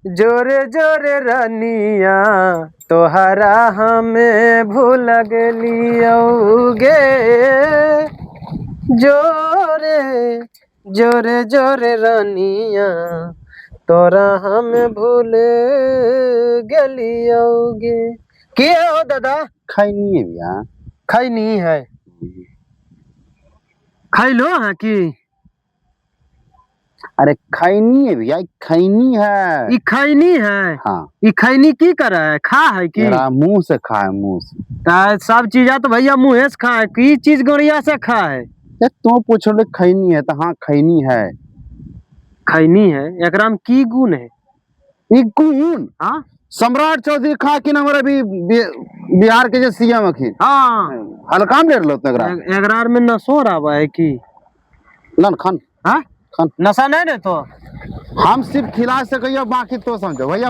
जोरे जोरे रनिया तोहरा हमें भूल गलियोगे। जोरे जोरे जोरे रनिया तोरा हमें भूल गलियोगे। के हो दादा? खैनी है भैया। खैनी है? खैलो है कि? अरे खैनी है भैया, खैनी है। ई खैनी है? हाँ। ई खैनी की करे है? खा है कि? मेरा मुंह से खा है, मुंह से। सब चीज तो भैया मुँहे से खा है, की चीज गड़िया से खा है? तू पूछो ले खैनी है तो हाँ खैनी है। खैनी है? एकरा में की गुण है? ई गुण? हाँ सम्राट चौधरी खा कि हमारे अभी बिहार के जो सीएम अखिन। हाँ। हल्का में ले लो तगड़ा। एकरा में नशोर आवा है कि? लन खान। हाँ खान। नशा नहीं दे तो हम सिर्फ खिला सके, बाकी तो समझो भैया।